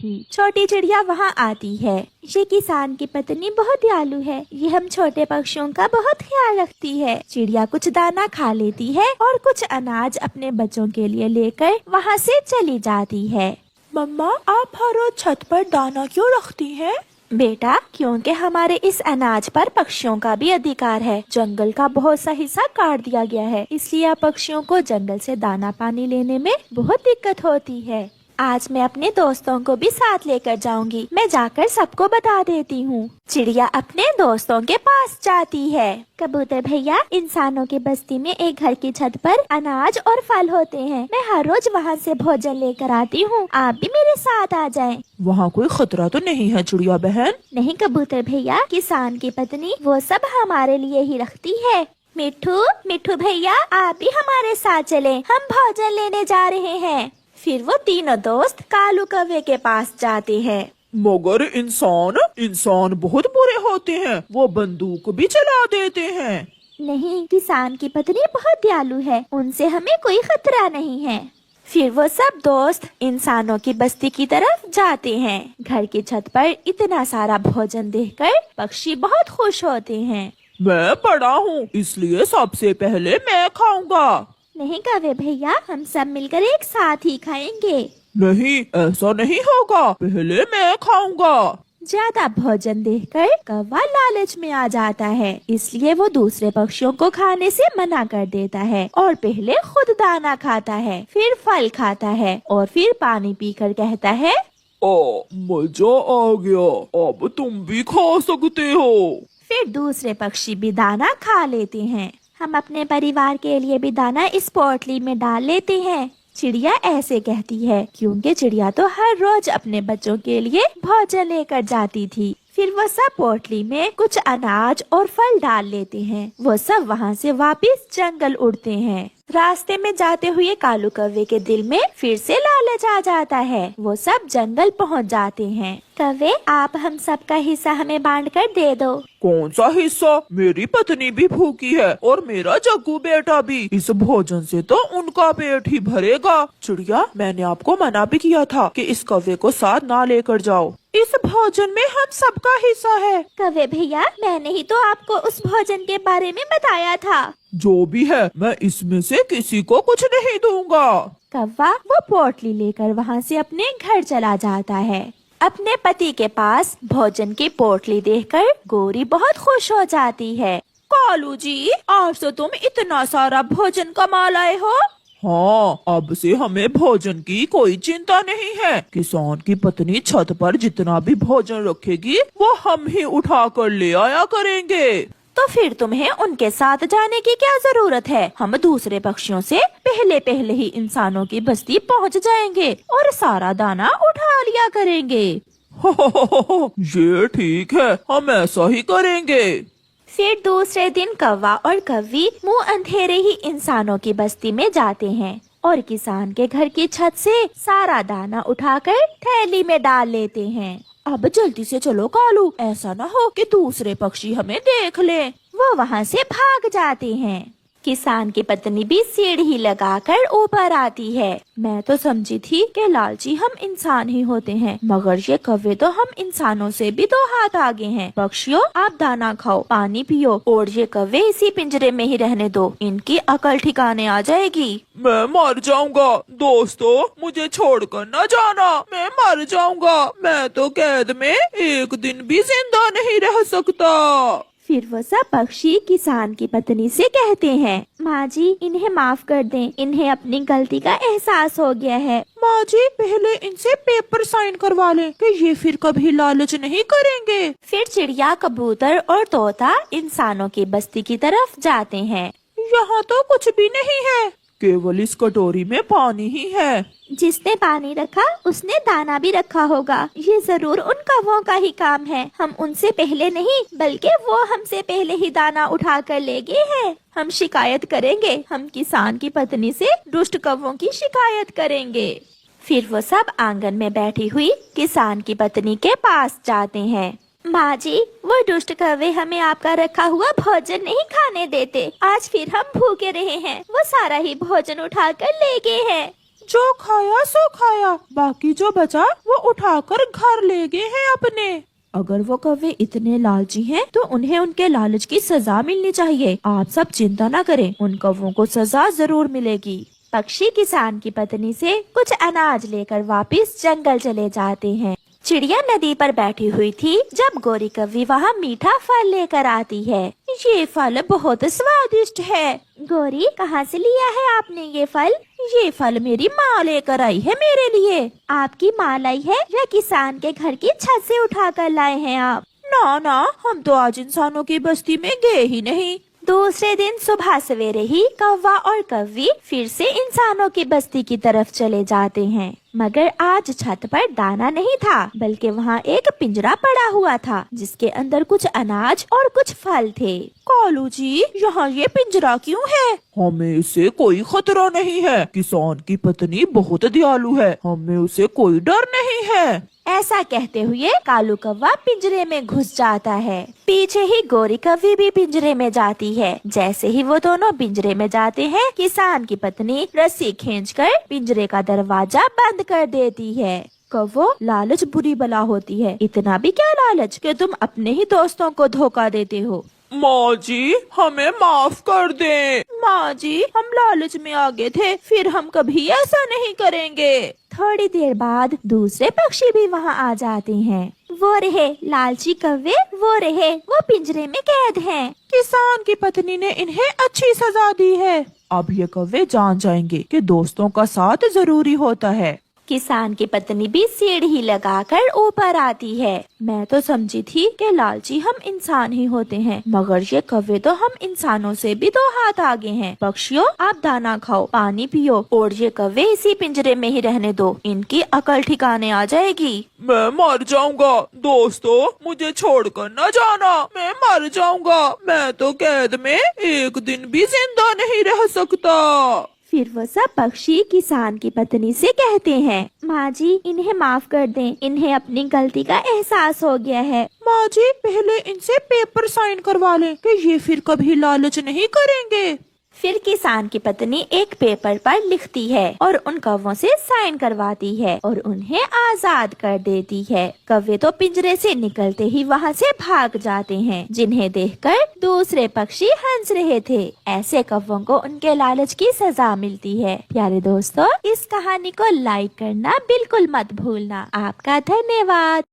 थी। छोटी चिड़िया वहाँ आती है। ये किसान की पत्नी बहुत दयालु है। ये हम छोटे पक्षियों का बहुत ख्याल रखती है। चिड़िया कुछ दाना खा लेती है और कुछ अनाज अपने बच्चों के लिए लेकर वहाँ से चली जाती है। मम्मा, आप हर रोज छत पर दाना क्यों रखती हैं? बेटा, क्योंकि हमारे इस अनाज पर पक्षियों का भी अधिकार है। जंगल का बहुत सा हिस्सा काट दिया गया है, इसलिए अब पक्षियों को जंगल से दाना पानी लेने में बहुत दिक्कत होती है। आज मैं अपने दोस्तों को भी साथ लेकर जाऊंगी। मैं जाकर सबको बता देती हूँ। चिड़िया अपने दोस्तों के पास जाती है। कबूतर भैया, इंसानों की बस्ती में एक घर की छत पर अनाज और फल होते हैं। मैं हर रोज वहाँ से भोजन लेकर आती हूँ। आप भी मेरे साथ आ जाएं। वहाँ कोई खतरा तो नहीं है चिड़िया बहन? नहीं कबूतर भैया, किसान की पत्नी वो सब हमारे लिए ही रखती है। मिट्ठू, मिट्ठू भैया, आप भी हमारे साथ चले, हम भोजन लेने जा रहे हैं। फिर वो तीनों दोस्त कालू कौवे के पास जाते हैं। मगर इंसान बहुत बुरे होते हैं, वो बंदूक भी चला देते हैं। नहीं, किसान की पत्नी बहुत दयालु है, उनसे हमें कोई खतरा नहीं है। फिर वो सब दोस्त इंसानों की बस्ती की तरफ जाते हैं। घर की छत पर इतना सारा भोजन देखकर पक्षी बहुत खुश होते हैं। मैं बड़ा हूँ, इसलिए सबसे पहले मैं खाऊंगा। नहीं कौवे भैया, हम सब मिलकर एक साथ ही खाएंगे। नहीं, ऐसा नहीं होगा, पहले मैं खाऊंगा। ज्यादा भोजन देखकर कौवा लालच में आ जाता है, इसलिए वो दूसरे पक्षियों को खाने से मना कर देता है और पहले खुद दाना खाता है, फिर फल खाता है और फिर पानी पीकर कहता है, ओ, मजा आ गया, अब तुम भी खा सकते हो। फिर दूसरे पक्षी भी दाना खा लेते हैं। हम अपने परिवार के लिए भी दाना इस पोटली में डाल लेते हैं। चिड़िया ऐसे कहती है क्योंकि चिड़िया तो हर रोज अपने बच्चों के लिए भोजन लेकर जाती थी। फिर वो सब पोटली में कुछ अनाज और फल डाल लेते हैं। वो सब वहाँ से वापस जंगल उड़ते हैं। रास्ते में जाते हुए कालू कौवे के दिल में फिर से लालच आ जाता है। वो सब जंगल पहुँच जाते हैं। कौवे, आप हम सब का हिस्सा हमें बांट कर दे दो। कौन सा हिस्सा? मेरी पत्नी भी भूखी है और मेरा जग्गू बेटा भी। इस भोजन से तो उनका पेट ही भरेगा। चिड़िया, मैंने आपको मना भी किया था कि इस कौवे को साथ ना लेकर जाओ। इस भोजन में हम सबका हिस्सा है। कौवे भैया, मैंने ही तो आपको उस भोजन के बारे में बताया था। जो भी है, मैं इसमें से किसी को कुछ नहीं दूंगा। कौवा वो पोटली लेकर वहाँ से अपने घर चला जाता है। अपने पति के पास भोजन की पोटली देखकर गोरी बहुत खुश हो जाती है। कालू जी, आज तो तुम इतना सारा भोजन कमा लाए हो। हाँ, अब से हमें भोजन की कोई चिंता नहीं है। किसान की पत्नी छत पर जितना भी भोजन रखेगी वो हम ही उठा कर ले आया करेंगे। तो फिर तुम्हें उनके साथ जाने की क्या जरूरत है? हम दूसरे पक्षियों से पहले ही इंसानों की बस्ती पहुंच जाएंगे और सारा दाना उठा लिया करेंगे। ये ठीक है, हम ऐसा ही करेंगे। फिर दूसरे दिन कौवा और कौवी मुंह अंधेरे ही इंसानों की बस्ती में जाते हैं और किसान के घर की छत से सारा दाना उठाकर थैली में डाल लेते हैं। अब जल्दी से चलो कालू, ऐसा ना हो कि दूसरे पक्षी हमें देख ले। वो वहाँ से भाग जाते हैं। किसान की पत्नी भी सीढ़ी लगाकर ऊपर आती है। मैं तो समझी थी कि लालची हम इंसान ही होते हैं, मगर ये कौवे तो हम इंसानों से भी 2 हाथ आगे हैं। पक्षियों, आप दाना खाओ, पानी पियो और ये कौवे इसी पिंजरे में ही रहने दो, इनकी अकल ठिकाने आ जाएगी। मैं मर जाऊंगा। दोस्तों, मुझे छोड़कर न जाना, मैं मर जाऊंगा। मैं तो कैद में एक दिन भी जिंदा नहीं रह सकता। फिर वो सब पक्षी किसान की पत्नी से कहते हैं, माँ जी, इन्हें माफ कर दें, इन्हें अपनी गलती का एहसास हो गया है। माँ जी, पहले इनसे पेपर साइन करवा लें कि ये फिर कभी लालच नहीं करेंगे। फिर चिड़िया, कबूतर और तोता इंसानों की बस्ती की तरफ जाते हैं। यहाँ तो कुछ भी नहीं है, केवल इस कटोरी में पानी ही है। जिसने पानी रखा उसने दाना भी रखा होगा। ये जरूर उन कौवों का ही काम है। हम उनसे पहले नहीं, बल्कि वो हमसे पहले ही दाना उठा कर ले गए हैं। हम शिकायत करेंगे। हम किसान की पत्नी से दुष्ट कौवों की शिकायत करेंगे। फिर वो सब आंगन में बैठी हुई किसान की पत्नी के पास जाते हैं। माँ जी, वो दुष्ट कौवे हमें आपका रखा हुआ भोजन नहीं खाने देते। आज फिर हम भूखे रहे हैं। वो सारा ही भोजन उठाकर ले गए हैं। जो खाया सो खाया, बाकी जो बचा वो उठाकर घर ले गए हैं अपने। अगर वो कौवे इतने लालची हैं, तो उन्हें उनके लालच की सजा मिलनी चाहिए। आप सब चिंता न करें, उन कौवों को सजा जरूर मिलेगी। पक्षी किसान की पत्नी से कुछ अनाज लेकर वापस जंगल चले जाते हैं। चिड़िया नदी पर बैठी हुई थी जब गोरी कौवी वहाँ मीठा फल लेकर आती है। ये फल बहुत स्वादिष्ट है। गोरी, कहाँ से लिया है आपने ये फल? ये फल मेरी माँ लेकर आई है मेरे लिए। आपकी माँ लाई है या किसान के घर की छत से उठा कर लाए हैं आप? ना ना, हम तो आज इंसानों की बस्ती में गए ही नहीं। दूसरे दिन सुबह सवेरे ही कौवा और कौवी फिर से इंसानों की बस्ती की तरफ चले जाते हैं, मगर आज छत पर दाना नहीं था, बल्कि वहाँ एक पिंजरा पड़ा हुआ था जिसके अंदर कुछ अनाज और कुछ फल थे। कालू जी, यहाँ ये पिंजरा क्यों है? हमें इससे कोई खतरा नहीं है। किसान की पत्नी बहुत दयालु है, हमें उसे कोई डर नहीं है। ऐसा कहते हुए कालू कौवा पिंजरे में घुस जाता है। पीछे ही गोरी कौवी भी पिंजरे में जाती है। जैसे ही वो दोनों पिंजरे में जाते हैं, किसान की पत्नी रस्सी खींचकर पिंजरे का दरवाजा बंद कर देती है। कौवो, लालच बुरी बला होती है। इतना भी क्या लालच कि तुम अपने ही दोस्तों को धोखा देते हो। माँ जी, हमें माफ कर दे। माँ जी, हम लालच में आ गए थे, फिर हम कभी ऐसा नहीं करेंगे। थोड़ी देर बाद दूसरे पक्षी भी वहाँ आ जाते हैं। वो रहे लालची कौवे, वो रहे वो पिंजरे में कैद हैं। किसान की पत्नी ने इन्हें अच्छी सजा दी है। अब ये कौवे जान जाएंगे कि दोस्तों का साथ जरूरी होता है। किसान की पत्नी भी सीढ़ी लगाकर ऊपर आती है। मैं तो समझी थी कि लालची हम इंसान ही होते हैं, मगर ये कौवे तो हम इंसानों से भी 2 हाथ आगे हैं। पक्षियों, आप दाना खाओ, पानी पियो, और ये कौवे इसी पिंजरे में ही रहने दो। इनकी अकल ठिकाने आ जाएगी। मैं मर जाऊंगा। दोस्तों, मुझे छोड़कर न जाना, मैं मर जाऊंगा। मैं तो कैद में एक दिन भी जिंदा नहीं रह सकता। फिर वो सब पक्षी किसान की पत्नी से कहते हैं, माँ जी, इन्हें माफ कर दें, इन्हें अपनी गलती का एहसास हो गया है। माँ जी, पहले इनसे पेपर साइन करवा लें कि ये फिर कभी लालच नहीं करेंगे। फिर किसान की पत्नी एक पेपर पर लिखती है और उन कौवों से साइन करवाती है और उन्हें आजाद कर देती है। कौवे तो पिंजरे से निकलते ही वहाँ से भाग जाते हैं, जिन्हें देखकर दूसरे पक्षी हंस रहे थे। ऐसे कौवों को उनके लालच की सजा मिलती है। प्यारे दोस्तों, इस कहानी को लाइक करना बिल्कुल मत भूलना। आपका धन्यवाद।